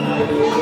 Hallelujah.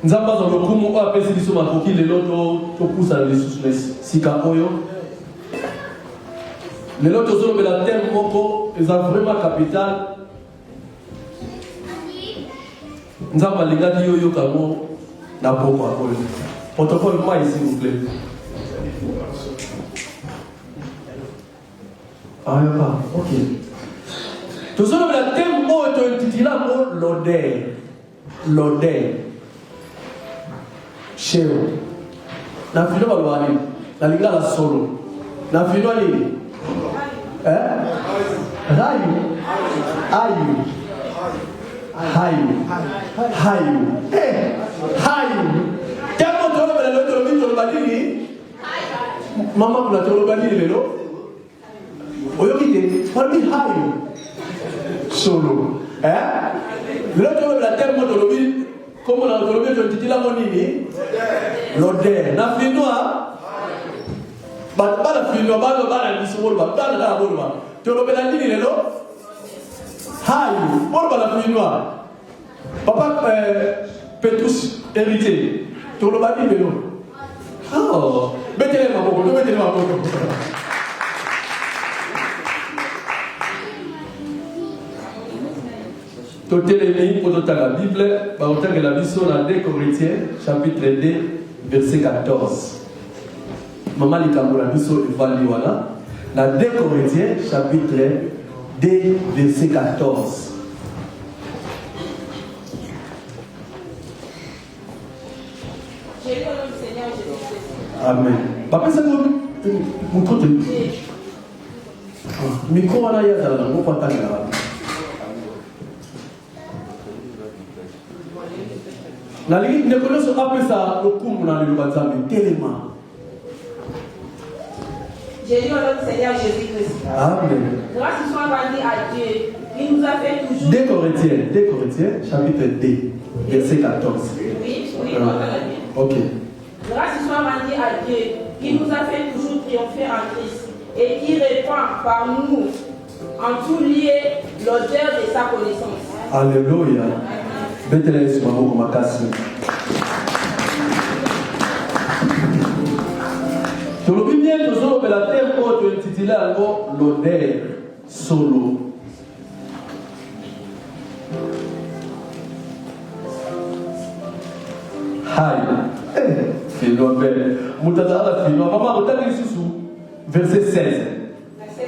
Nous avons le coup, on appelle ces bisous, ma coquille, les lotos, tout pousse à les sous-les, sika oyo. Les lotos sont de la terre, moko, ils ont vraiment capital. Nous avons les gars qui yo kamo, n'a pas quoi. Protocole, moi, s'il vous plaît. Ah, ok. Tout ça, la thème, moi, tu dis là, l'odeur. Chez vous. Na fino balwani. Na linga la solo. Na fino nini? Rayu. Ayu. Hayu. Hayu. Temo tolo bela lo tolo tolo badini. Mama kuna tolo badini lelo. Oyo kite, parmi hayu. Solo. Lelo tolo bela temo tolo bi. Comment on a trouvé que tu dis la monini? L'odeur. Na finnois. Pas la finnois, pas la bisou, pas la bourma. Tu as l'obéi la ligne, non? Haï, pour la finnois. Papa peut tous hériter. Tu as l'obéi, non? Oh, mettez-les ma boue, mettez-les ma boue. Pour la Bible, la mission dans 2 Corinthiens, chapitre 2, verset 14. Maman Likambo, la mission évalue dans 2 Corinthiens, chapitre 2, verset 14. Amen. Papa, ça vous montre. Micro, on a y'a là, on va pas la ligne ne connaît pas ça, le coup dans le Bazami, tellement. J'ai dit au nom du Seigneur Jésus-Christ. Amen. Grâce soit rendue à Dieu, il nous a fait toujours. 2 Corinthiens, chapitre 2, verset 14. Oui, ok. Grâce soit rendue à Dieu, qui nous a fait toujours triompher en Christ et qui répand par nous en tout lieu l'odeur de sa connaissance. Alléluia. Bethlehem sur ma boue, ma casse. Sur le bien, nous sommes la terre pour te intituler l'odeur solo. Aïe. Filo belle. Moutazala filo. Maman, regarde ici sous. Verset 16. Verset 16.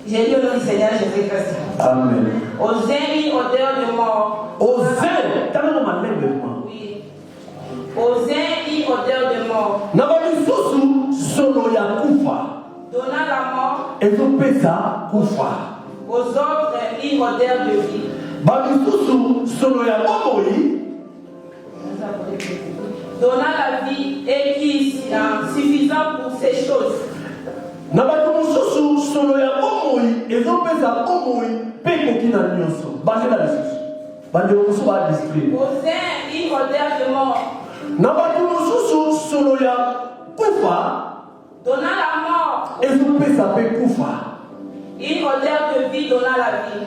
J'ai dit au nom du Seigneur Jésus-Christ. Amen. Osez odeur de mort. Osez. T'as même ma main de moi. Oui. Osez odeur de mort. N'abali sousou solo ya kufa. Donna la mort. Et vous pesa kufa. Aux autres odeur de vie. Bali sousou solo ya omoi. Donna la vie et qui est suffisant pour ces choses. N'abali sousou solo ya omoi. Et vous pesa omoi. Peko kina nyonso. Bali la sousou. Bali omusu ba discipline. Osez odeur de mort. N'abali sousou solo ya kufa. Donna la mort. Et vous pesa pe kufa. Une odeur de vie donna la vie.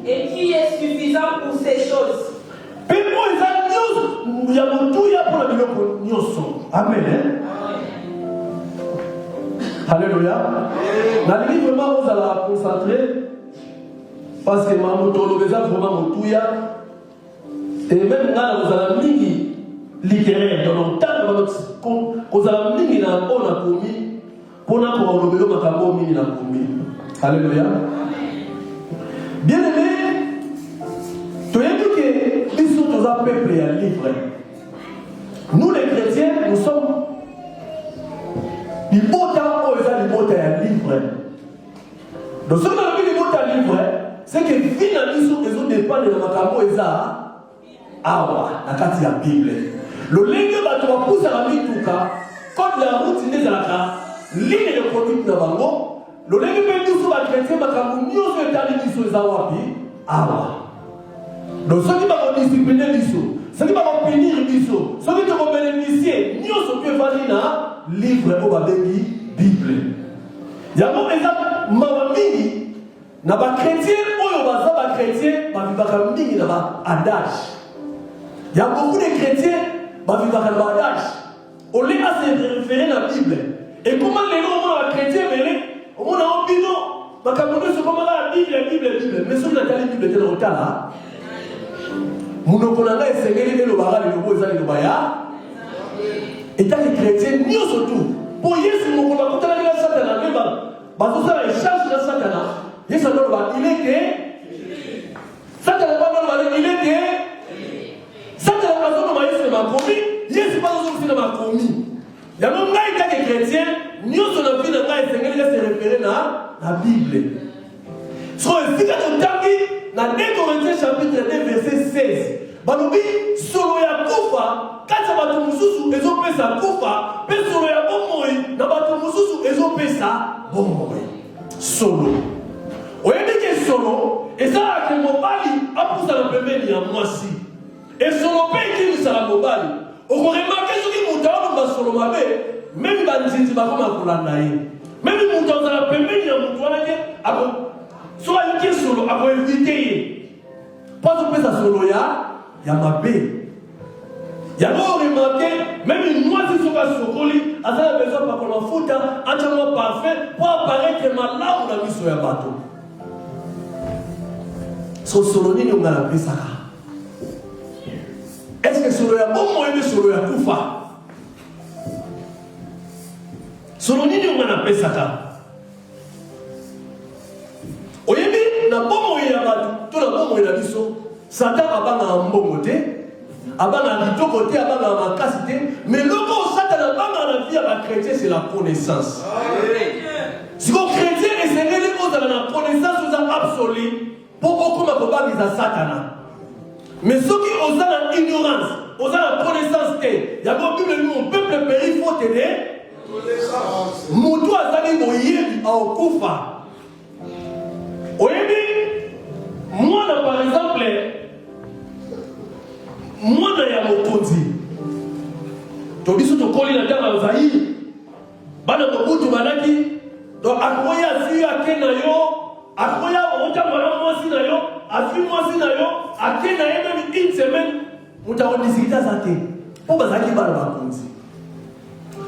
Et qui est suffisant pour ces choses. Amen. Alléluia. Dans le livre, vraiment, vous allez concentrer. Parce que ma moto, le besoin vraiment motouya. Et même là, vous allez mini littéraire. Dans le temps, vous allez mini na on a commis. Pour nous, pour le vélo, macabo mini na commis. Alléluia. Bien aimé, tu as vu que ils sont tous un peuple et un livre. Nous les chrétiens, nous sommes les mots d'argent et les mots d'un livre. Donc, ce qu'on a vu les mots d'un livre, c'est que finalement, ils ont dépendent de la macabo et ça. Awa, la carte de la Bible. Le lingue va te pousser à la vie tout cas. Quand la route n'est pas là, ligne de conduite de bango. Le lingue peut nous sur la chrétien, macabo, nous sommes établis sur les awapi. Awa. Donc, ceux qui vont discipliner l'issue, ceux qui vont punir l'issue, ceux qui vont bénéficier, nous sommes que valina livre au babébi Bible. Yango eza mawa mingi na ba chrétien oyo baza ba chrétien ba vivaka mingi na ba adage. Il y a beaucoup de chrétiens ba vivaka na ba adage. On les a se référer na Bible. Et comment les gens ont les chrétiens belé, on a un bino, makambo so comment la Bible, mais sur la Bible est en retard. Monoko na ngai sengeli le bara le lobo ezali le baya. Et tant les chrétiens ni surtout pour Yesu moko ba kotala la satana beba. Ba so ça échange de satana. Yesu ndo ba il est que satana ba ndo il est que satana ba ndo ma Yesu ma komi, Yesu ba ndo na ma komi. Il y a même des chrétiens, nous sommes en train de se référer à la Bible. Si on est dans 2 Corinthiens chapitre 2 verset 16, Banobi, solo ya kufa, kati batu mususu ezopesa kufa, pe solo ya bomoi, na batu mususu ezopesa bomoi. Solo. Oyebi ke solo, eza ke mobali apusa na pembeni ya mwasi. Et solo pe ki musala mobali. On remarque ce qui monte dans solo mabe, même banditi ba koma kolanda ye. Même monte dans la pembeni ya mutu wana ke abo so ayoki solo abo éviter ye. Pas de pesa solo ya mabe. Ya go remarquer même une moitié sur la sokoli, azala besoin pa kola futa, entièrement parfait pour apparaître malamu na miso ya bato. So solo nini ngala pesaka. Est-ce que solo ya bomo ebe solo ya kufa? Solo nini ngana pesaka? Oyebi na bomo ya batu, to na bomo ya biso, Satan abanga mbongo te, abanga litoko te, abanga makasi te, mais loko Satan abanga na vie ya chrétien c'est la connaissance. Si vous chrétien essayez de vous dans la connaissance vous absolue, pour beaucoup ma baba ils a Satan. Mais ceux qui osent la ignorance, osent la connaissance, il y a une Bible, mon peuple périt, il faut t'aider. Moutou a zali moyebi a okufa. Oyebi, moi par exemple, moi ya mokonzi. Tobiso to koli na tanga zayi. Bana mobutu banaki, donc akoya zi akena yo, akoya otambala mwasi na yo. Afi mwasi na yo, akena ye même une semaine, mutako discuter ça te. Po bazaki bana bakonzi.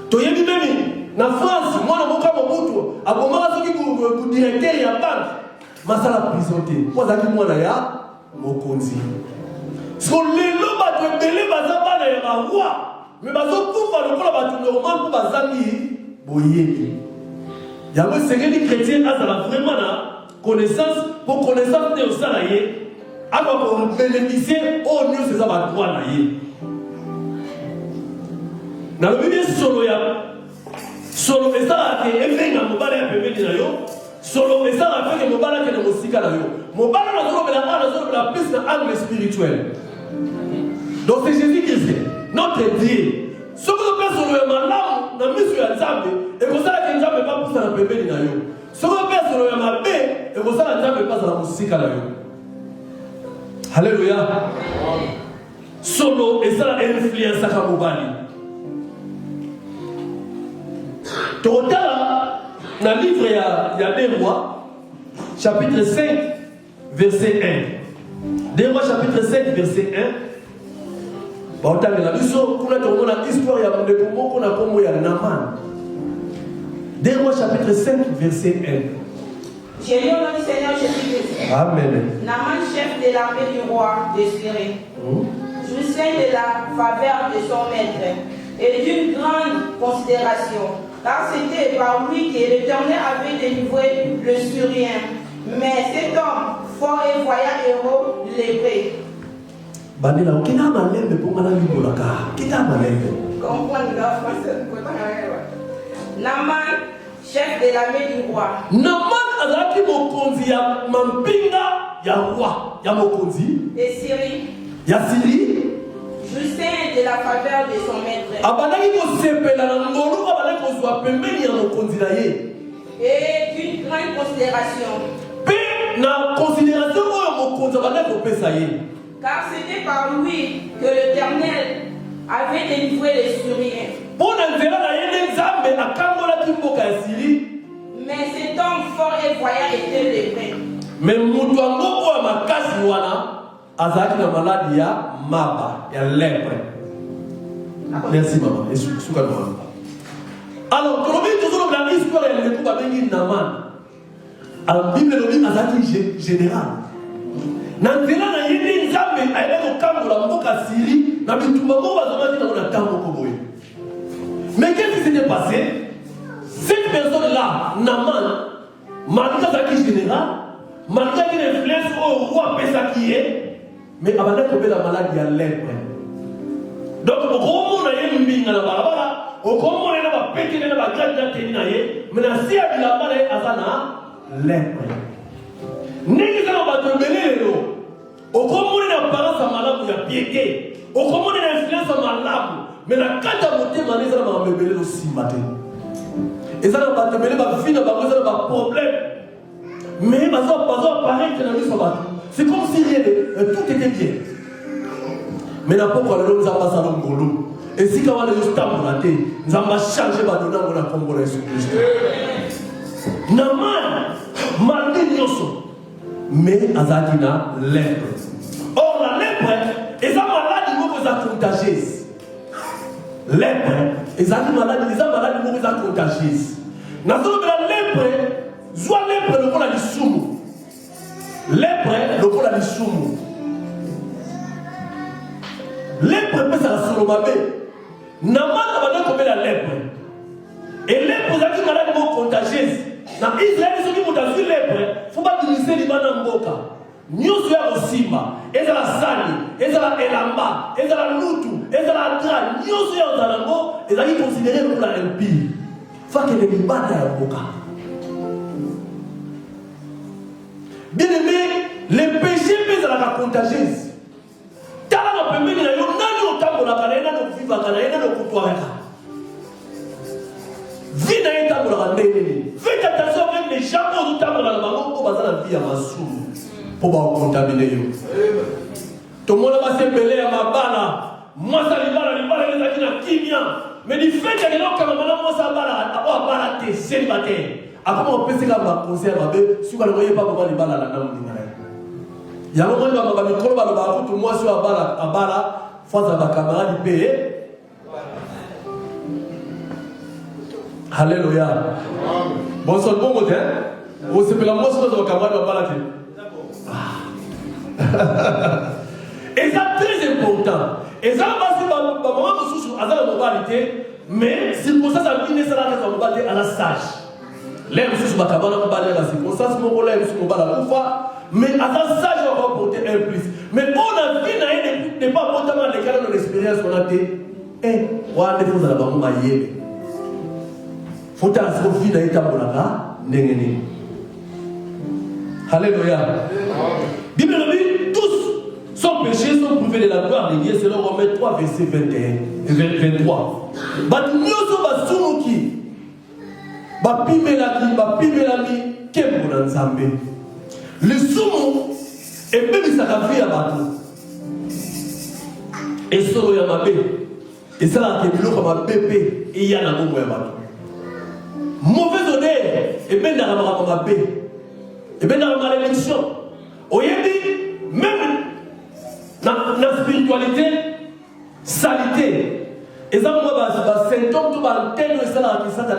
Toyebi même na France, mwana moka mobutu, abomaka soki ku directeur ya banque, masala prison te. Po bazaki mwana ya mokonzi. So lelo bato ebele baza bana ya roi, mais bazo kufa lokola bato normal po bazangi boyebi. Yango sengeli chrétien azala vraiment na connaissance, pour connaissance de salarié, alors pour bénéficier au mieux c'est ça va droit là. Dans le milieu solo ya solo et ça que even na mobala ya pembeni na yo, solo et ça fait que mobala ke na musika na yo. Mobala na zolo la plus na angle spirituel. Donc c'est Jésus-Christ, notre Dieu. Ce que nous faisons solo ya malamu na misu ya Nzambe, et comme ça que Nzambe pas poussa na pembeni na yo. Ce qu'on fait sur le mabe, et vous savez, Dieu passe la musique à la vie. Alléluia. Solo, et ça influence à Kamubali. Total, dans le livre, il y a 2 rois, chapitre 5, verset 1. 2 rois, chapitre 5, verset 1. Bon, t'as vu la vision, qu'on a tourné l'histoire, il y a des moments qu'on a comme il y a Naman. 2 Rois chapitre 5, verset 1. J'ai lu au nom du Seigneur Jésus-Christ. Amen. Naaman, chef de l'armée du roi de Syrie, jouissait de la faveur de son maître et d'une grande considération, car c'était par lui que l'Éternel avait délivré le Syrien. Mais cet homme, fort et voyant héros, lépré. Bandela, qui n'a pas l'air de pour la vie pour la car? Qui n'a pas l'air? Comprendre la française. Naaman, chef de l'armée du roi. Naaman azaki mokonzi ya mampinga ya roi ya mokonzi. De Syrie. Ya Syrie. Jouissait de la faveur de son maître. Abandaki ko sepela na ngolu abandaki ko zwa pembeni ya mokonzi na ye. Et d'une grande considération. Pe na considération oyo mokonzi abandaki ko pesa ye. Car c'était par lui que l'Éternel avait délivré les Syriens. Pour n'entrer dans la Nzambe akangola kimboka ya Syrie. Mais Mais mutu ango oya makasi wana azalaki na maladi ya maba, ya lèpre. Merci maman. Alors, quand on toujours dans l'histoire, il y a tout qui Naman. Alors, la Bible dit azalaki général. Nandela na yende nzambe ayele ko la mboka Syrie na bitumba mo bazamaki na kambo ko boye. Mais qu'est-ce qui s'était passé? Cette personne-là, Naman, malgré sa général, malgré qu'il influence au roi Pesa qui est, mais elle a trouvé la maladie à lèpre. Donc, au gros mot, il y a une binga na barabara, au gros mot, il y a une pété na bagage na teni na ye, mais na si a la malade azana lèpre. N'est-ce pas de belé lo? Au gros mot, il y a parents à malade ou ya piété. Au gros mot, il y a influence à malade, mais la carte monter mané ça va me belé aussi matin. Et ça va te belé va finir va causer un problème. Mais pas pareil que la vie soit battue. C'est comme si tout était bien. Mais n'a pas quoi le nous a passé à l'homme. Et si quand on a eu ce temps pour la tête, nous avons changé ma donnée dans la Congolais sur Christ. Naman, malgré Nyoso, mais Azakina lèpre. Or la lèpre, est une maladie qui est contagieuse. Lèpre, est une maladie qui est contagieuse. Nous avons la lèpre, soit lèpre le la sumu. Lèpre le la sumu. Lèpre peut se solomabe. Naman a comme la lèpre. Et lèpre est une maladie contagieuse. Dans Israël, ceux qui ont vu lèpre, il ne faut pas utiliser les mains mboka. Nyoso ya Osimba, ezala Sani, ezala Elamba, ezala Lutu, ezala Dra, nyoso ya Ozalango, ezali considéré comme la impie. Faut que les libata ya mboka. Bien aimé, les péchés peuvent être contagieux. Tala na pembeni na yo nani otambola kana ina no kuviva kana ina no kutwaka. Vida etambola ndene. Faites attention avec les gens qui otambola na bango ko bazala vie ya masumu. Pour ba contaminer yo. Tout le monde va se belé à ma bala. Moi ça libala les akina kimia. Mais du fait que les kama mana moi ça bala abo bala te célibataire. Comment on peut se gamba conseil mabe si ka loye pas ba libala la namu ngara. Ya mo ngwa ba mikolo ba ba tout moi sur abala face à ba camarade payé. Alléluia. Bon sol bon motin. Vous c'est la moi sur ba camarade ba bala te. Et ça très important. Et ça va se maman sous à la moralité, mais circonstance à venir ça la moralité à la sage. L'air sous ma cabane on va la circonstance mon collègue sous mon bala kufa, mais à la sage on va porter un plus. Mais on a vu n'est pas portement les cas de l'expérience qu'on a été. Eh, wa ne faut la bango maye. Faut ta so vie na ita bolaka ndengeni. Alléluia. Bible dit tous sont péchés, sont privés de la gloire de Dieu, selon Romains 3, verset 21 et 23. Batnyoso basumuki, bapimelami, kembo nzambe. Le sumu et même sa vie à bateau. Et solo ya mabe. Et ça là que biloko mabepe et ya na bongo ya bateau. Mauvais honneur et ben dans la mabe. Et ben dans la malédiction. Oyebi, même dans la spiritualité, salité. Et ça, moi, c'est symptôme tout le tel que ça n'a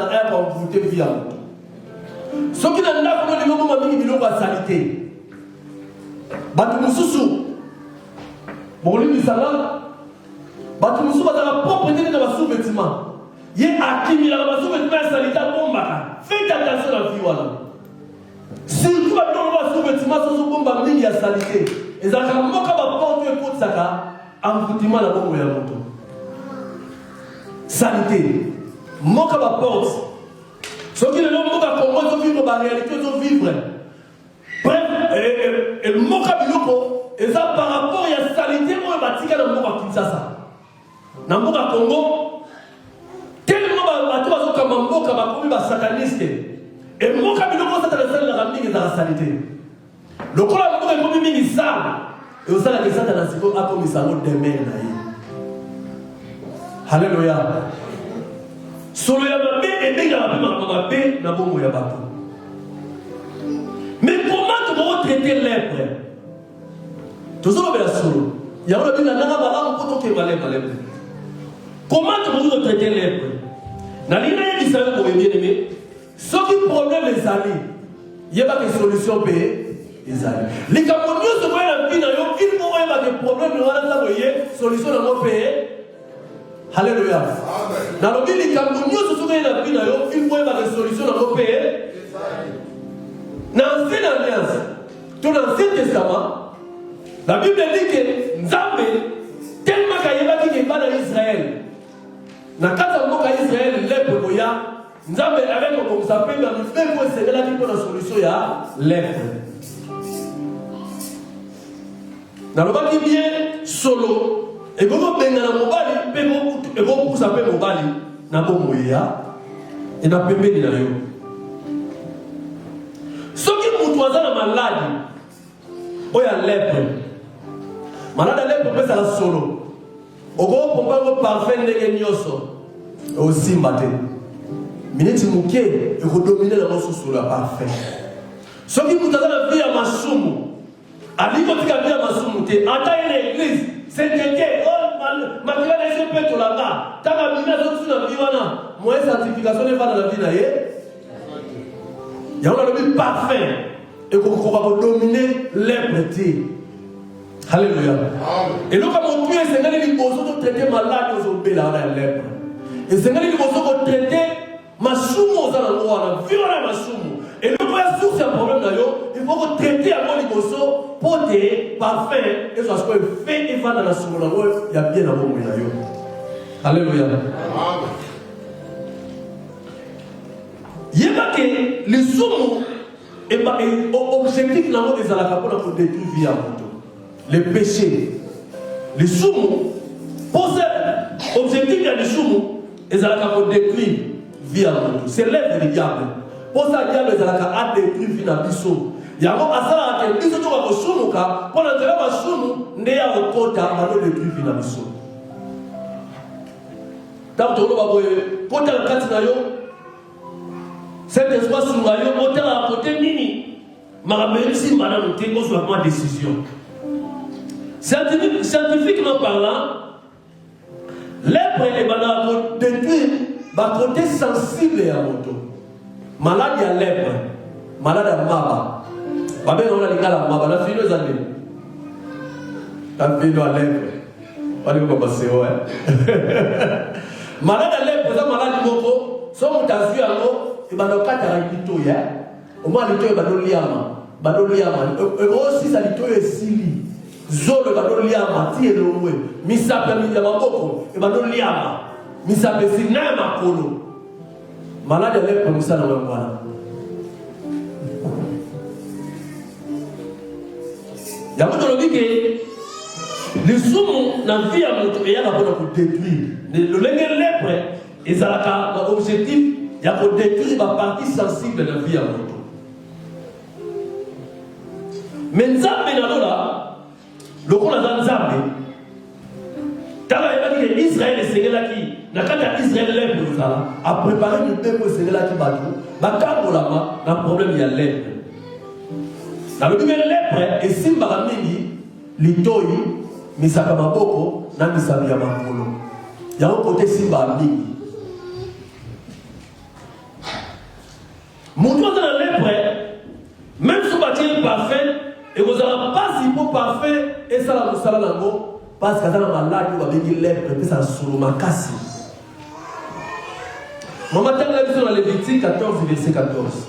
rien à envoûter le vie. Ce qui n'a pas de niveau, c'est que la salité. Batu mususu. Bon, lui, ça là. Batu mususu, c'est la propriété de la sous-vêtement. Il y a accumulé la sous-vêtement salité à bombe. Faites attention à la vie, voilà. Surtout quand on va sous-vêtement, sans bomba, il y a salité. Et ça, quand on va porter un pot de saka, envoûtement la bombe est à moto. Salité. Moka va porte. Ce qui est le mot à Congo, ils vivent la réalité, ils vivent. Bref, et le mot à Biloko, et ça par rapport à la salité, on va tirer le mot à Kinshasa. Dans le mot à Congo, tellement à toi, comme un mot comme un sataniste. Et mon cabinet commence à la ramener dans la salité. Le col a beaucoup de mini sale. Et au sein de la question de la sécurité, a commis ça au demain. Alléluia. Solo ya mabé et bien la mabé na bongo ya bateau. Mais comment tu vas traiter lèpre? Toujours le solo. Il y a un peu de comment tu traiter lèpre? Dans l'idée qui s'appelle pour bien aimé, ce qui problème les amis, il n'y a pas de solution payée. Les amis. Les Camerounais se voient la vie dans le il faut avoir des problèmes, nous allons solution dans nos pays. Alléluia. Dans le vie, les Camerounais se voient la vie dans le il faut avoir des solutions dans nos pays. Dans l'Ancienne Alliance, dans l'Ancien Testament, la Bible dit que Nzambe, tellement qu'il y a dans Israël, dans le cas d'Israël, lèpre moya, Nzambe avec comme ça peut dans le fait que c'est là qui prend la solution ya lèpre. Dans le cas qui vient solo, et comment ben dans mobali, et comment pour ça peut mobali, na bon moya, et na pembe ni na yo. Ce qui moutoise la maladie, oya lèpre, malade lèpre peut ça solo. Ogo pompa go parfait ndenge nyoso aussi matin minute muke e ko dominer la noso sur la parfait ce qui vous dans la vie à masumu ali ko tika vie à masumu te ata l'église c'est que oh malgré les peu to langa taka mina zo tuna biwana moi certification ne va dans la vie na ye ya on a le parfait et ko va dominer l'impiété. Alléluia. Et donc, comme on peut, c'est que les gens qui traiter malade aux obés là, on a lèpre. Et c'est que les gens qui traiter masumu aux alentours, violer masumu. Et donc, pour la source, c'est un problème d'ailleurs. Il faut traiter à mon niveau pour des parfums. Et ça se fait et va dans la soumu. Il y a bien un bon d'ailleurs. Alléluia. Il y a pas que les soumu et objectif dans les alaka pour détruire vie à mon. Les péchés, les soumous, pour cet objectif, il y a des soumous, et ça va détruire vie à l'autre. C'est l'œuvre du diable. Pour ça, le diable a détruit vie à l'autre. Il y a un asala qui est tout à soumou, pour l'enterrer à soumou, il y a un côté à détruire vie à l'autre. Tant que vous avez côté à la carte, cet espace sur le côté à côté, mini, mais si madame, tu as ma décision. Scientifiquement parlant, lèpre est détruire le côté sensible à moto. Malade à lèpre, malade à maba. Babé on a les gars à maba, la fille nous a dit. La fille nous a lèpre. On est pas passé, ouais. Malade à lèpre, ça malade moko, son mutazu à l'eau, et ben le cas t'as un ya. Au moins le toit est liama. Et aussi ça le toit est sili. Zolo bado liama tie lowe misape mi jama boko e bado liama misape sinema kono malade lepo misala wa bwana ya mtu lobike les sumu na vie ya mtu e yaka bona ko détruire le lenge lepre ezalaka l'objectif ya ko détruire ba partie sensible na vie ya mtu menzabe na lola le rôle de Nzambe, Israël est Seigneur qui, n'a qu'à Israël lèpre a préparé le peuple Seigneur qui bat tout, bakabo lama, n'a problème il y a lèpre. Dans le premier lèpre, et si mbaramini, l'itoi, misaka maboko, na misabi ya makolo. Il y a un côté simba mingi. Mon doigt dans la lèpre, même si bâtir parfait, et vous n'avez pas si beau parfait, et ça la moussala nango, parce que dans la malade, vous avez dit lèpre, et ça sur ma casse. Mon matin, la vision dans Lévitique 14, verset 14.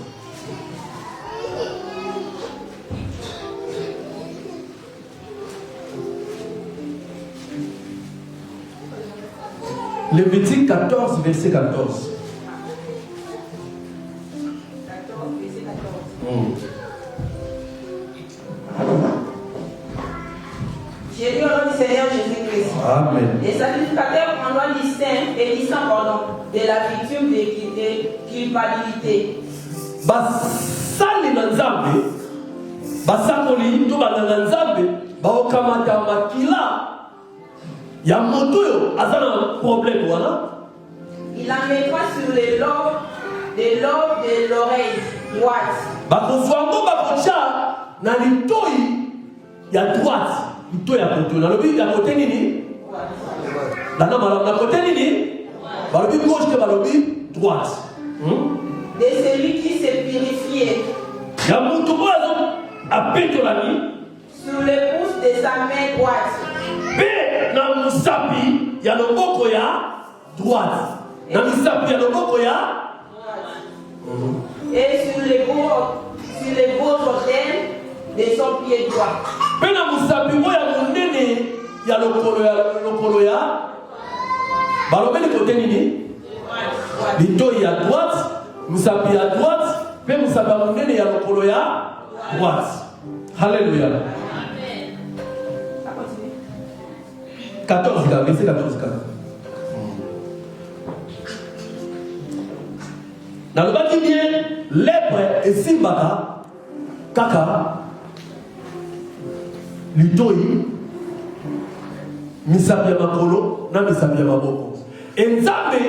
Lévitique 14, verset 14. J'ai dit au nom du Seigneur Jésus-Christ. Amen. Les sacrificateurs prendront du sang de la victime de culpabilité. Basali na Nzambe, basakoli to banganga Nzambe, baokamata makila ya moto yo azana problème wana. Il en mettra sur les lobes de l'oreille droite. Bakozwango bakocha na litoi ya droite, litoi ya côté. Na lobi ya côté nini? Na côté nini? Balobi gauche que balobi droite. De celui qui s'est purifié. Ya mutu oyo apetolami sur le pouce de sa main droite. Pe na musapi ya loboko ya droite. Na musapi ya loboko ya et sur les beaux orteils de son pied droit. Pe na musapi oyo munene ya lokolo ya balobeli kote nini? Litoi ya droite, musapi ya droite, pe musapi ya munene ya lokolo ya droite. Alléluia. Amen. Ça continue. 14, verset 14. Dans le bâtiment bien, lèpre et simbaka, kaka, litoi, misapi ya makolo, na misapi ya maboko. Enzambe,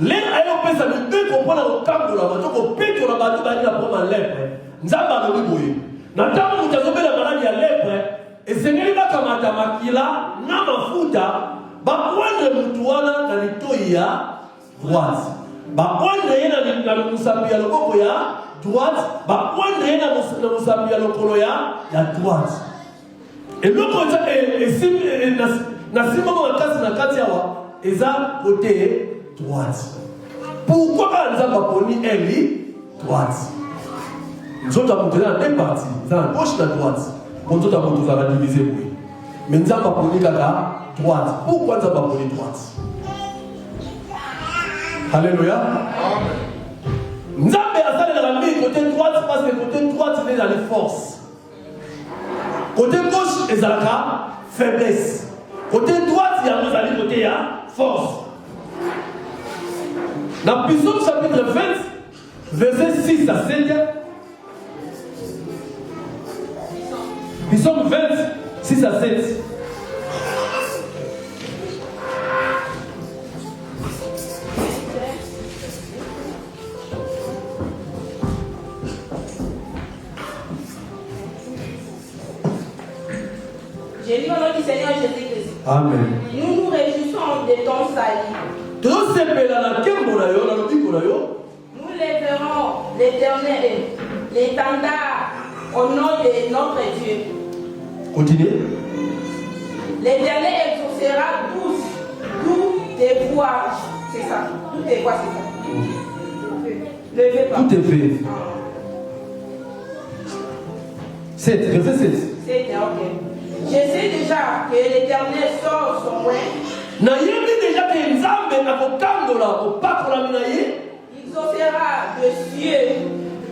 l'air ayo pesa de deux comprendre au camp de la voiture, au pétro la bâtiment bâtiment la pomme en lèpre. Nzamba no liboye. Na tamu mutazobela maladi ya lepre esengeli bakamata makila na mafuta bakwende mutu wana na litoi ya droite, bakwende ye na musapi ya loboko ya droite, bakwende ye na musapi ya lokolo ya droite. Eloko na simama makasi na kati awa eza côté droite. Pourquoi Nzamba poni eli droite? Nous avons montré dans deux parties, dans la gauche et la droite. Pour nous avons divisé. Mais nous avons pris la droite. Pourquoi nous avons pris droite? Alléluia. Nous avons mis côté droite parce que côté droite, c'est dans les forces. Côté gauche, c'est la faiblesse. Côté droite, il y a un côté force. Dans Psaume chapitre 20, verset 6 à 7, Psaume 20, 6 à 7. J'ai lu au nom du Seigneur Jésus-Christ. Amen. Nous nous réjouissons de ton salut. Nous lèverons l'Éternel, l'étendard au nom de notre Dieu. Continuez. L'Éternel exaucera tous tes voies. C'est ça. Toutes tes voies, c'est ça. Levez pas. Tout est fait. 7, verset 7. 7, ok. Je sais déjà que l'Éternel sort son moyen. Déjà que Nzambe akokandola opakola minaye. Il exaucera de cieux.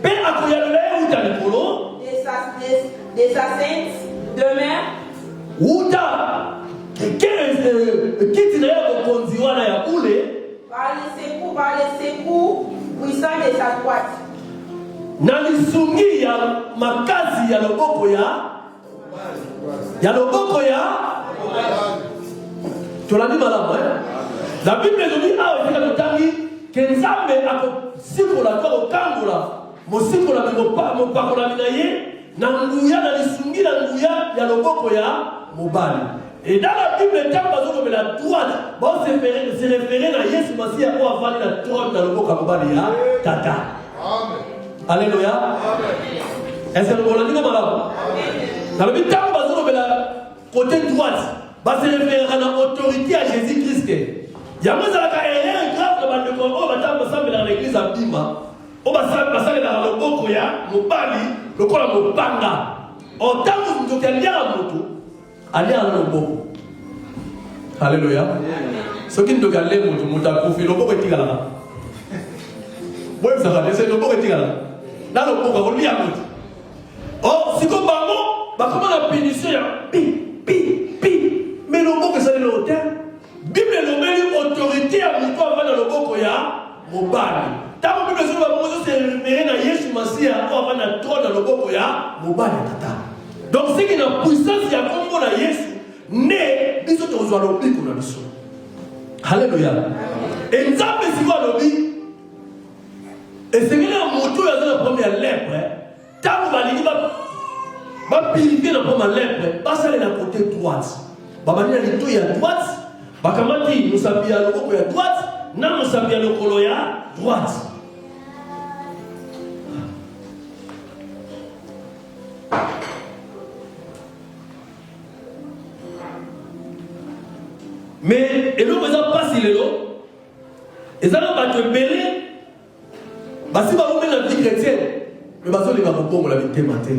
Pe akoyalola uta likolo. De sa sainte demeure. Uta kiti na ya bokonzi wana ya ule. Par les secours puissants de sa droite. Na lisungi ya makazi ya loboko ya tolandi malamu la Bible nous dit awa tika totangi ke Nzambe akosikola to akokangola mosikola mopakola na ye na nguya na lisungi na nguya ya loboko ya mobali. Et dans la Bible, quand on la droite, on se référer à Yesu Masiya pour avoir la trône dans le boko mobali ya tata. Alléluia. Est-ce que vous l'avez dit madame? Dans le Bible, quand on la côté droite, on se référer à l'autorité à Jésus-Christ. Il y a un erreur grave de Congo, on va ensemble dans l'église à Bima. On va passer dans le boko ya mobali, le kola mobanga. En tant que vous avez à moto. Allez à l'ombo. Alléluia. Ce qui nous regarde, nous avons profité. L'ombo est tigala. Oui, ça va. C'est l'ombo est tigala. Là, l'ombo va rouler à l'autre. Oh, si comme maman, bah comment la pénition y a pi. Mais l'ombo que ça est l'hôtel. Bible l'ombo autorité à mon corps dans l'ombo qu'il y a au bal. Tant que Bible se référer à Yesu Masiya pour avoir un trône dans l'ombo qu'il y a au bal tata. Donc, c'est qu'il y a une puissance qui a comme la Yesu, né, ils sont aux lobby qu'on a besoin. Alléluia. Et nous avons besoin de lobby. Et c'est qu'il y a un moto, il y a la première lèpre. Tant que vous allez dire, va purifier dans ma lèpre, passe aller dans côté droite. Babani na lito ya droite, bakamati musabi ya loko ya droite, na musabi ya loko ya droite. Mais et l'eau ça passe il est l'eau. Et ça va te belé. Bah si va vous mettre la vie chrétienne, mais bah ça les va vous la vie matin.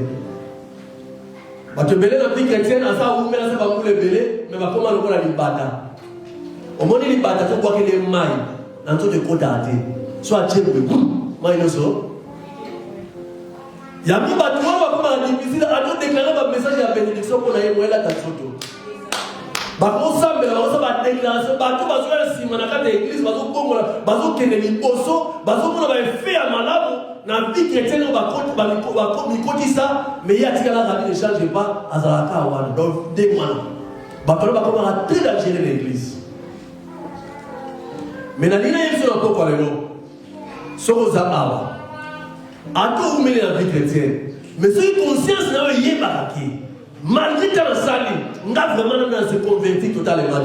Bah te belé la vie chrétienne, à ça vous mettre ça va vous les belé, mais va comment le la libata. Au moins les libata faut voir que les mailles dans tout de côté à terre. Soit Dieu le bout, moi il so. Yami ba tu va comment difficile à nous déclarer un message de bénédiction pour la yémoé la photo. Bakosambela bakosaba déclaration bato bazoya sima na kati ya église bazokongola bazokende liboso bazomona baefe ya malamu na vie chrétienne bakotisa mais ye atikala rabi ne change pas azalaka wana donc de mwana bato bakomaka très dangereux l'église mais na lina yesu na poko lelo soko za awa ato umeli na vie chrétienne mais soki conscience na yo yebaka ke malgré que la salle, on a vraiment se converti totalement.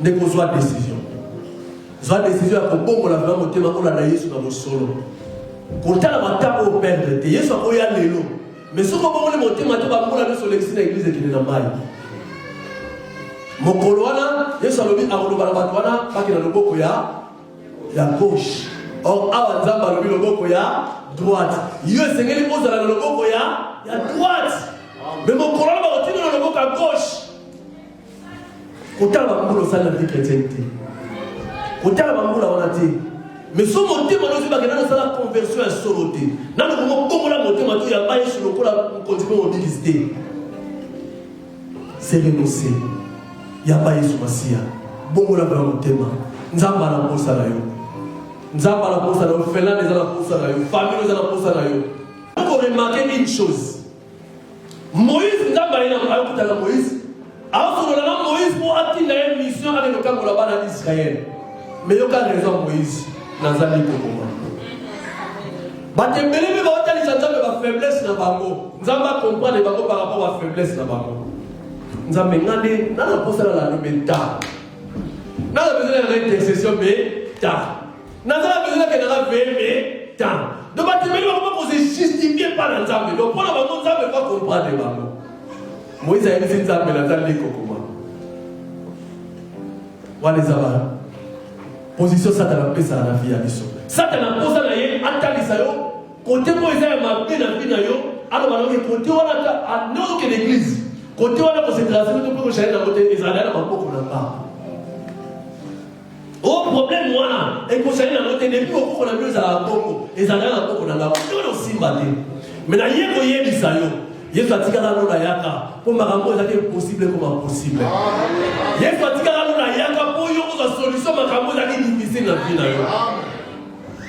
Ne pose pas de décision. Soit décision à propos, on a vraiment monté ma la Yesu dans le solo. Quand on a matériau au père de Yesu a koya lelo. Mais ce qu'on va monter ma table pour la sur l'église l'église qui est dans maille. Mon coloana, Yesu a levé à mon barabatwana, pas qu'il a le boko ya gauche. Or awanzamba le boko ya droite. Yo sengeli pose la le boko ya droite. Mais mon colonne va retirer dans le bord à gauche. Côté la bamboula, ça n'a pas de chrétienté. Côté la bamboula, on a dit. Mais ce moté, on a dit que dans la conversion est soloté. Dans le moment où on a monté, il n'y a pas eu sur le coup, on continue à mobiliser. C'est renoncé. Il n'y a pas eu sur Massia. Bon, on a vraiment monté. Nous avons la poste à la yo. Nous avons la poste à la yo. Félin, nous avons la poste à la yo. Famille, nous avons la poste à la yo. Donc, on remarque une chose. Moïse ndamba ina ayokutaka Moïse awasolola Moïse pour atteindre une mission avec le camp de la bande d'Israël mais yoka raison Moïse nazali kokoma batembele be ba otali nzambe ba faiblesse na bango nzamba comprendre bango par rapport à faiblesse na bango nzambe ngande na posa la lobeta na besoin de intercession mais ta na besoin que na mais ta donc, tu ne vas pas justifier par l'ensemble. Donc, pour la maman, ça ne va pas comprendre les mamans. Moïse a dit ça, mais la salle est comment. Voilà les amants. Position Satan a pris ça à la vie à l'issue. Satan a posé la vie à Talisayo. Côté Moïse a marqué la vie d'ailleurs. Alors, côté on a non que l'église. Côté on a concentration de pour que j'aille dans le côté Israël, on n'a pas. Au problème, moi, et que j'allais dans notre début, on a mieux à Congo, et ça n'a pas qu'on a là, on aussi battu. Mais là, il y a des bisayo, il y a des tigara la yaka, pour ma rambo, c'est possible comme impossible. Il y a des tigara la yaka, pour y avoir une solution, ma rambo, c'est difficile dans la vie.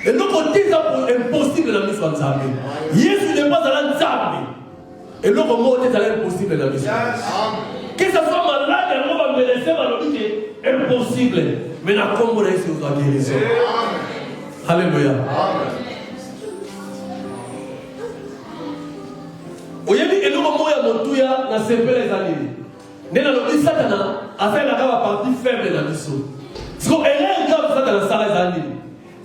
Et donc, on dit ça pour impossible dans la mission de Zambé. Yesu n'est pas dans la Zambé. Et donc, on mot est impossible dans la mission. Que ce soit malade, on va me laisser malheureusement impossible. Mais la combo est sur la guérison. Alléluia. Vous avez dit que nous avons dit na sempe les années. Nous avons dit Satan a fait la partie faible de la mission. Parce que elle est grave Satan a fait les années.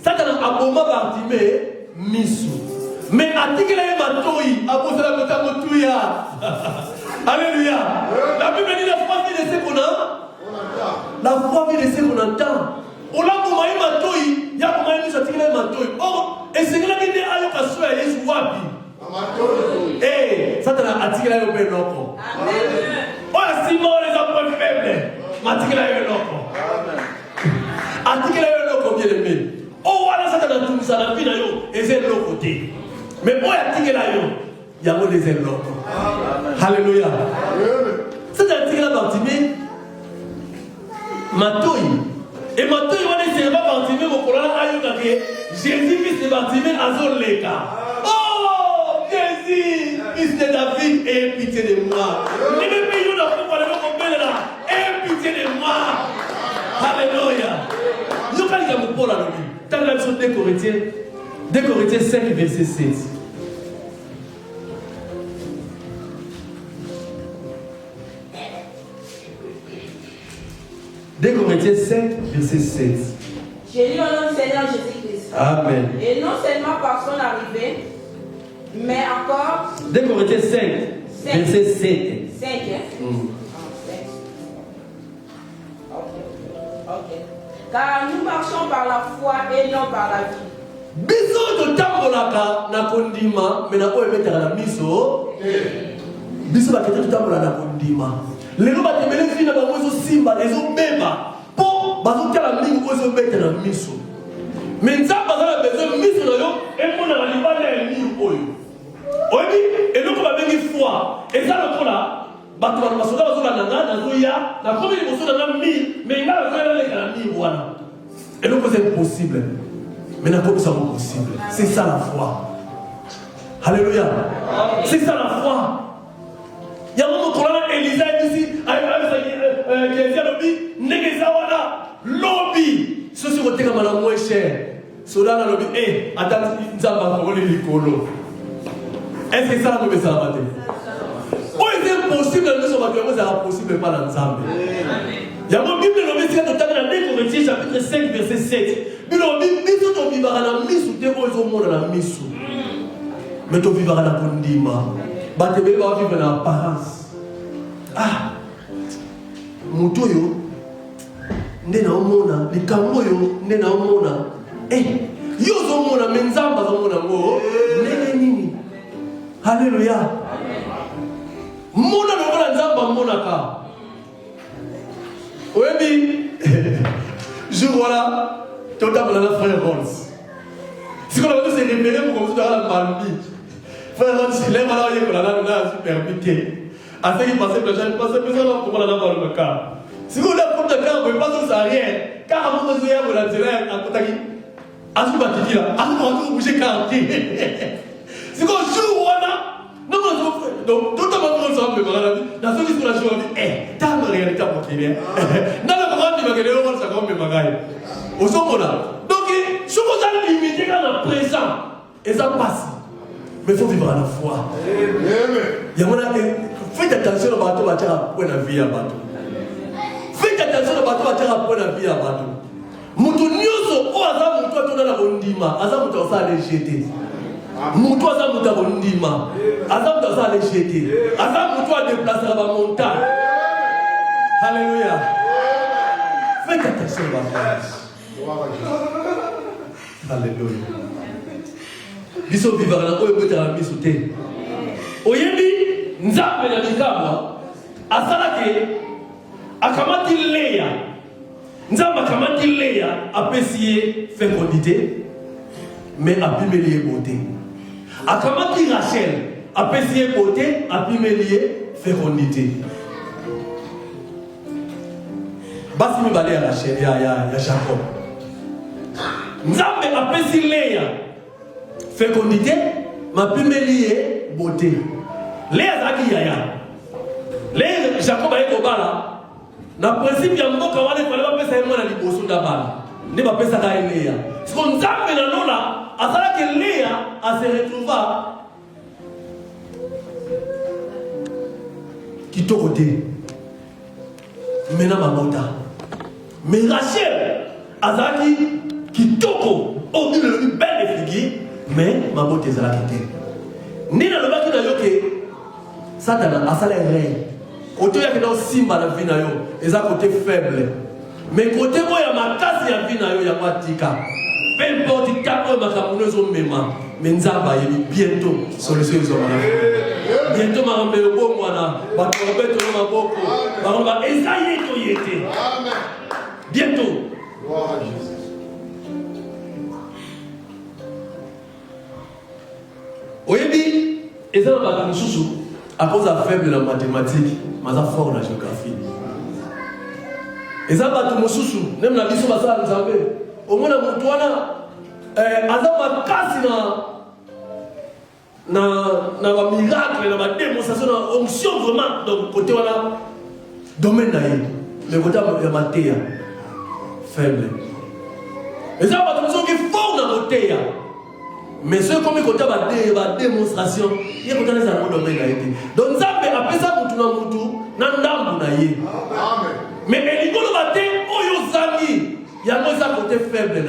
Satan a bomba partie mais mission. Mais article est matoi a posé la motuya. Alléluia. La Bible dit la foi qui laisse qu'on a. La foi qui laisse qu'on entend. On l'a commandé matoi. Il y a commandé nous article matoi. Or, et c'est là qu'il y a un cassou à Yesu wapi. Eh, ça t'a article à l'opé loko. Oh, si mort les apôtres faibles. Article à loko. Article à loko bien aimé. Oh, voilà ça t'a tout ça la vie là yo. Et c'est l'autre côté. Mais moi article là yo. Il y a des ailes loko. Alléluia. C'est un tigre à Bartimée. Matouille. Et Matouille, on est servi à Bartimée, mon colonel Ayoka, Jésus, fils de Bartimée, Azoleka. Oh, Jésus, fils de David, aie pitié de moi. Les mêmes pays, on a fait pour les là. Aie pitié de moi. Alléluia. Nous, quand il y a mon Paul à l'objet, tant la mission des Corinthiens 5, verset 7. Corinthiens 5, verset 7. J'ai lu au nom du Seigneur Jésus-Christ. Amen. Et non seulement par son arrivée, mais encore... 2 Corinthiens 5, verset 7. 5, hein? Ok. Car nous marchons par la foi et non par la vie. Biso to tambolaka na kondima mais na ko emetaka na miso. Biso ba kete to tambola na kondima. Lelo ba tebele fina ba mozo simba ezo beba. Po bazo kala mingi ko ezo beta na miso. Mais nzamba za bezo miso na yo e mona na libanda ya miru oyo. Oyebi eloko ba bengi foi. Eza lokola bato ba masoda bazo na ngana na zoya na komi liboso na mi mais ngala zo na leka na mi wana. Eloko c'est impossible. Mais comment ça va possible? C'est ça la foi. Alléluia. C'est ça la foi. Il y a un moment où Élisa ici, lobby. Ce sur le terrain la moins cher. Cela dans le lobby. Eh, attends, est-ce que ça va ça va? Oh, c'est impossible de nous avoir c'est possible pas dans Zambie. Il y a mon Bible dans le verset total dans 2 Corinthiens chapitre 5 verset 7. Mais le Bible to vivra na misu te ko zo mona na misu. Mais to vivra na kondima. Ba te be ba vivre na apparence. Ah. Mutu yo nde na omona, likambo yo nde na omona. Eh, yo zo mona menzamba zo mona ngo. Nene nini? Alléluia. Mona no mona nzamba mona ka. Oyebi, je voilà, tu as la frère Rose. Si on a vu, c'est révélé pour qu'on se la Bambi. Frère Rose, il est malade, il est là, super piqué. À ce qui passait, je ne pensais plus pour la dans le cas. Si vous l'avez pour le cas, vous ne pouvez pas faire rien. Car avant de se faire, vous l'avez tiré à Kotaki. À ce que tu là, à ce que vous bougez quartier. Si vous jouez, non, donc, tout le monde ensemble, dans ce discours, je dis, eh, t'as une réalité pour qu'il y ait. Dans le programme, tu vas gagner au moins, ça va me magailler. Au son là. Donc, je vous ai limité dans le présent. Et ça passe. Mais il faut vivre à la foi. Il y a mon avis. Faites attention au bateau, à point la vie à bateau. Faites attention au bateau, à point la vie à bateau. Moutou nyoso, au hasard, moutou, tu as la bondima. Hasard, moutou, ça allait jeter. Moutou aza mouta bondima, aza mouta aza allé jeter, aza moutou a déplacé la montagne. Alléluia. Faites attention à la foi. Alléluia. Biso vivre na oyo bota la biso te. Oyebi nzambe na likamba asalake akamati leya. Nzambe akamati leya apesiye fécondité mais apimeli beauté. Akamati Rachel, apesiye beauté, apimeli fécondité. Basi mi bale ya Rachel, ya Jacob. Nzambe apesi Léa, fécondité, apimeli beauté. Léa zaki yaya. Léa Jacob aye kobala. Na principe ya mboka wane kwa leba pesa yemwana liboso ndabala. Neba pesa ka Léa. Ce qu'on Nzambe na nona à que Léa se retrouva qui côté maintenant mamota mais Rachel azaki qui toko au milieu de belle figure mais mamota ezala kité nina lobaki na yo ke Satana asala rei côté ya ke na simba na vie na yo eza côté faible mais côté boya makasi ya vie na yo ya matika. Peu importe le temps où ma sont mais Nzamba bientôt solution bientôt ma rambe au bon mois ba trompette no maboko ba esaye to yete amen bientôt gloire à Jésus. Oyebi ezala ba mususu à cause de faible la mathématique mais à fort la géographie ezala ba mususu même na biso basala Nzambe au moins mutu wana azama kasi na ba miracle na ba démonstration na onction vraiment donc côté wana domaine na yé le côté ya matéa faible ezala ba mususu qui fort na matéa mais ceux comme côté ba démonstration yé côté na za domaine na yé donc Nzambe apesa mutu na ndambu na yé amen mais elikolo ba te oyo Il y a un côté faible.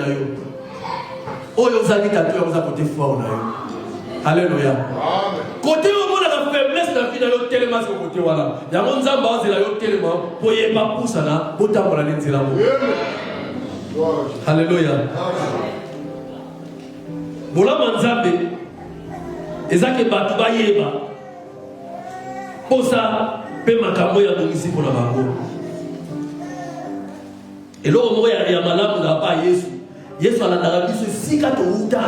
Oh, il y a un côté fort. Alléluia. Côté où on a la faiblesse, la vie dans tellement ce côté voilà. Il y a un zamba c'est là tellement pour y pas pour ça là, pour t'avoir la ligne Alléluia. Bola manzambe. Ezake batu ba yeba. Pour ça, pe makambo ya domisi pour la bango. Et là on voit ya malamu na pa Yesu. Yesu alandaka biso sika to uta.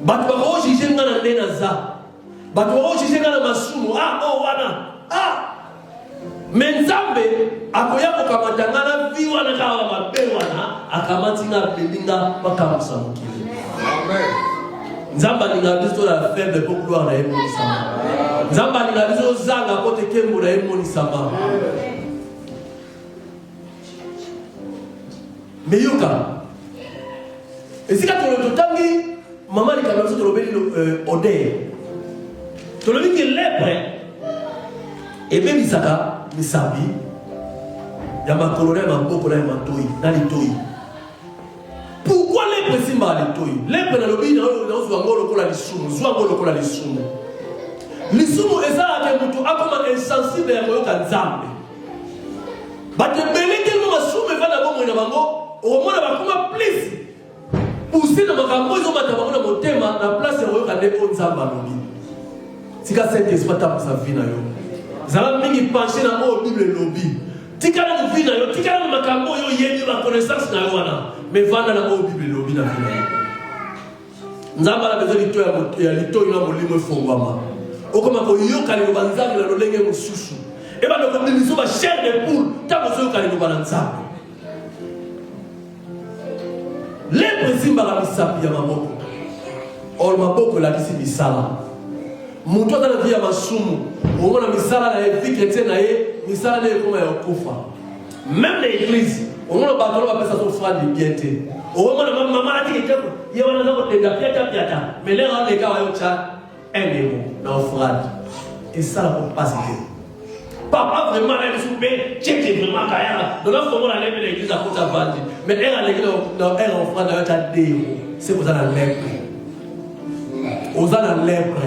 Batu ba ojije ngana ndena za. Batu ba ojije ngana masumu. Oh wana. Menzambe akoya kokamata ngana viwa na kawa mabewana akamati na belinga bakamusa mukili. Amen. Nzamba ninga biso la faible pour gloire na yemo sama. Nzamba ninga biso zanga kote kembo na yemo sama. Meyuka. Esika tolotangi mama ni kabisa tolobeli ode. Tolobi ki lepre. Ebe misaka misabi. Ya makolore maboko na matoi na litoi. Pourquoi les présimba les toi? Les pénalobi dans Zouango lokola lisumu, Zouango lokola lisumu. Lisumu eza ke mutu akoma insensible ya koyoka nzambe. Bate bele tellement masumu va na bongo na bango, au moins na bakoma plus. Pousser na makambo zo bata bango na motema na place ya koyoka ndeko nzamba lobi. Tika Saint-Esprit ta sa vie na yo. Zala mingi pencher na mo Bible lobi. Tika na vie na yo, tika na makambo yo yebi ba connaissance na yo wana. Mais vanda na Bible lobi na vie. Nzamba la bezo lito ya lito ina molimo efongwama. Okoma ko yoka ni banzambe na lolenge mususu. E ba ko bibiso ba chair de poule, ta ko yoka ni banzambe. Le principe la misapi ya maboko. Or maboko la kisi misala. Mutu na vie ya masumu. Omona misala na vie chrétien na ye, misala na koma ya kufa. Même l'église on a battu la personne sur frère de piété. On a maman a dit que il y a un piata. Mais là, les gars, ils ont un héros dans le frère. Et ça, on ne peut pas se dire. Papa, vraiment, elle est soupée. Check vraiment carrière. Donc là, on a levé l'église à côté de Bandi. Mais elle a l'église dans elle, en frère, dans un des héros. C'est vous allez lèvre. Vous allez lèvre.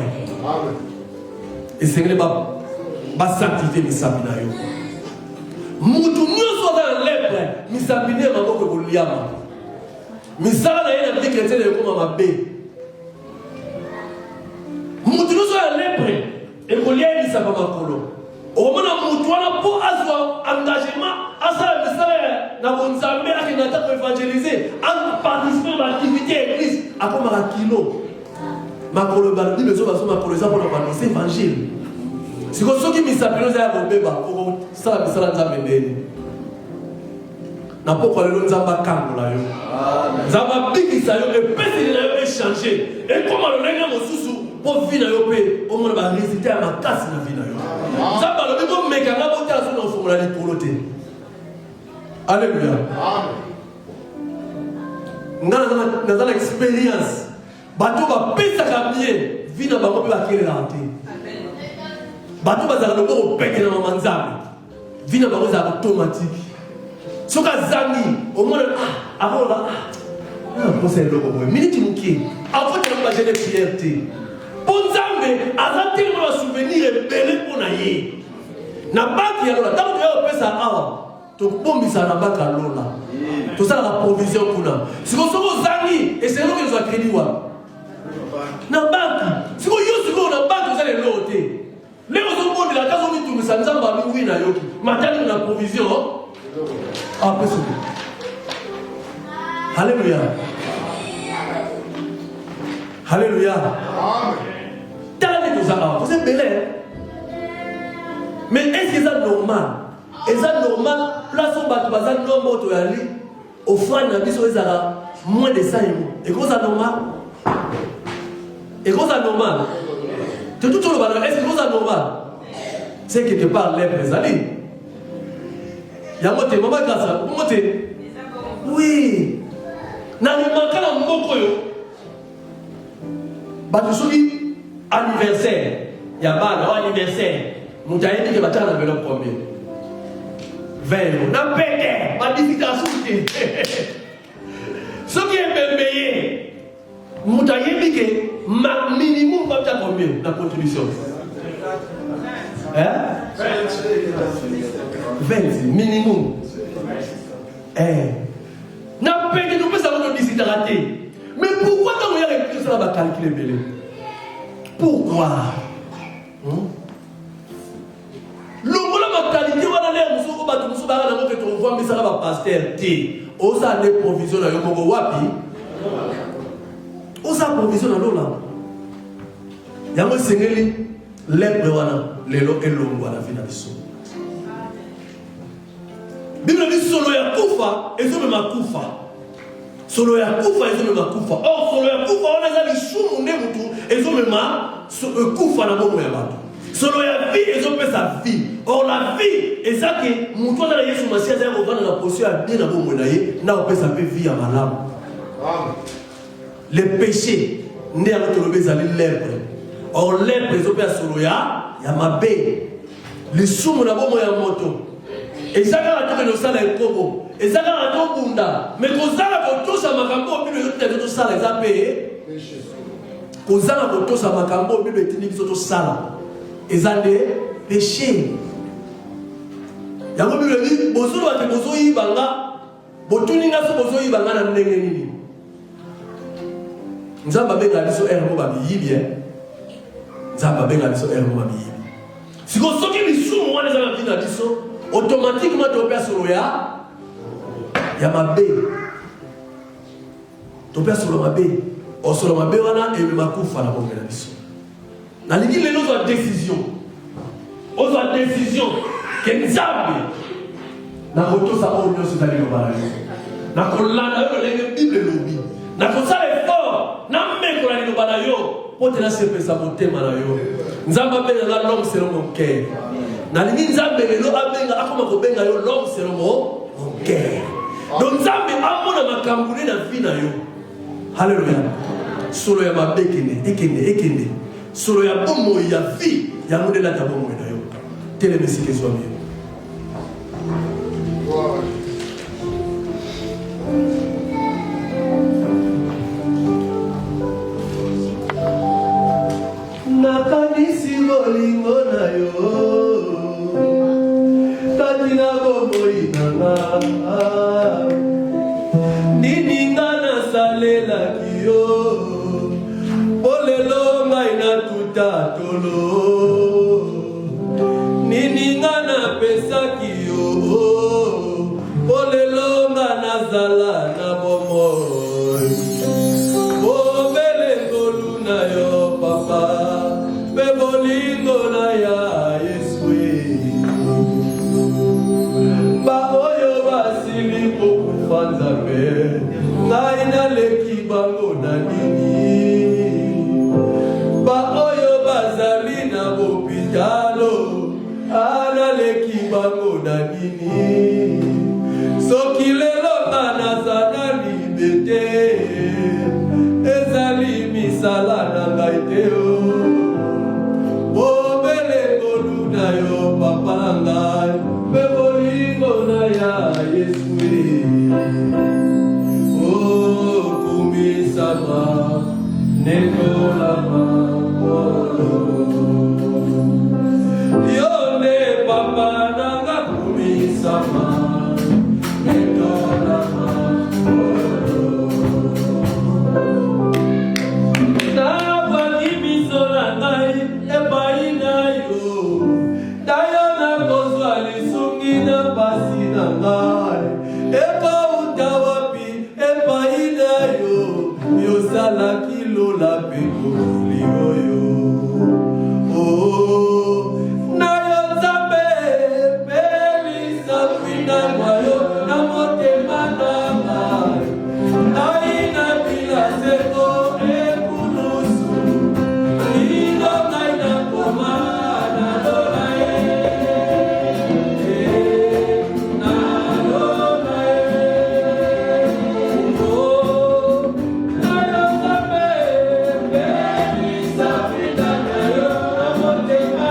Et c'est que les bas sanctifier mes sabinayo. Mutu nyoso dans lèvre. Misabine maboko kuliama. Misala na yena vie chrétienne ekoma mabe. Mutu nyoso dans lèvre. Ekolia misaba makolo. Omona mutu wana po azwa engagement asala misala na bonzambe akinata ko évangéliser, en participer à l'activité église akoma ka kilo. Makolo ba Bible so ba so makolo za pour annoncer évangile. Siko soki misapino za ya beba ko sala misala nzambe ndeni. Na poko lelo nzamba kangola yo. Nzamba bikisa yo epesi na yo échanger. Et comment le lenga mosusu pour vina yo pe o mona ba réciter à makasi na vina yo. Nzamba lo biko meka na bota so na formula ni polote. Alléluia. Amen. Ngana expérience. Bato ba pesa ka bien vina ba ko ba kele la te. Bato ba za ko peke na manzambe. Vina ba ko za automatique. Soka zangi au moins avant là conseil le bobo minute muki avant de pas gêner fierté bonzambe azati le souvenir belé pona ye na baki ya lola tant que pesa awa to bombisa na baka lola to ça la provision kuna siko soko zangi et c'est là que nous a crédit wa na baki siko yo siko na baki vous allez loter les autres monde la kazo mitu misanzamba mi wina yoki matani na provision. Après ça. Alléluia. Alléluia. Vous êtes belé. Mais est-ce que c'est normal? Est-ce normal? Place où tu vas dans moto yali au frère na biso ezala moins de 100 €. Et quoi ça normal? Et quoi ça normal? Tu tout le ballon. Est-ce que c'est normal? C'est quelque part les présali. Yamote mama grâce mote oui na le makala mboko yo ba tusuki anniversaire ya bana anniversaire mutayendi ke batana velo combien 20 euros. N'a payé. Ma dissertation. Ce qui est payé, Moutaye ma minimum va faire combien la contribution? Hein? 20 minimum. N'a payé, nous pouvons savoir d'ici raté. Mais pourquoi quand on a récupéré ça, on va calculer belé? Pourquoi? L'homme la qualité, on va aller à Moussou, on va tout ça, on va que tu vois, mais ça va pasteur. On a des provisions dans le Congo Wapi. On a des provisions dans l'eau là. Il y a un singeli, l'être de l'élo et l'ombre à la fin de l'histoire. Bible dit solo ya kufa, et solo ma kufa. Solo ya kufa, et solo ma kufa. Or, solo ya kufa, on a les choux, on est moutou, et solo ma kufa na bono ya bato. Solo ya vie, et solo sa vie. Or, la vie, et ça que moutou na yesu masia, c'est qu'on va dans la posture à bien na bono na ye, na on peut sa vie à malade. Les péchés, né à notre lobé, ça lèpre. Or, lèpre, et solo ya solo ya mabé. Les choux, na bono ya moto. Et ça va être le salaire kobo. Et ça va être le bunda. Mais quand ça va être tout ça, ma cambo, puis le temps de ça, les a payé. Quand ça va être tout ça, ma cambo, puis le temps de ça, ils ont des péchés. Il y a un peu de vie, bozo va te bozo y banga, botuni na so bozo y banga na ndenge nini. Nzamba benga biso ermo ba biyibi Nzamba benga biso ermo ba biyibi. Si ko soki biso mo wana za bina biso automatiquement tu opères sur le ya mabé. Tu opères sur le mabé. Au sur le mabé wana et le makufa na bonga na biso. Na ligi les autres décision. Autre décision que Nzambe na koto sa o nyo sitali no bala. Na kolanda yo le Bible lobi. Na kosa effort na meko la no bala yo. Pote na sepe sa motema na yo. Nzamba benga la l'homme selon mon cœur. Nalingi Nzambe lelo abenga akoma kobenga yo l'homme selon mon cœur. Donc Nzambe amona makambuli na vie na yo. Alléluia. Solo ya mabekene ekende. Solo ya bomo ya vie ya modela ta bomo na yo. Tele mesike zo mieux. Nakanisi bolingo na yo. Niningana salela kiyo Bolelo maina tutatolo Niningana pesa kiyo Bolelo ngana zala na bomoy Bobele ngoluna yo papa Bebolingo na ya Yeswe Baoyo basili kukufanza pe Ngaina leki bango na nini Baoyo bazali na bopitalo Ana leki bango na nini Soki lelo na zana libete Ezali misala na ngaiteo Bobele ngolu na yo papa ngai Bebolingo na ya Yeswe Oh kumisama Nekolama Yone papa nanga kumisama Nekolama Na waki misola ngai Ebai na yo Dayo na kozwa lisungi na basi na ngai Eka utawapi ebai na yo Yosala kilo la peko ligoyo Oh na yo zabe Peli safina mwayo Na motema na ngai Naina bila seko ekulusu Ino naina koma Thank you.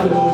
Hallelujah.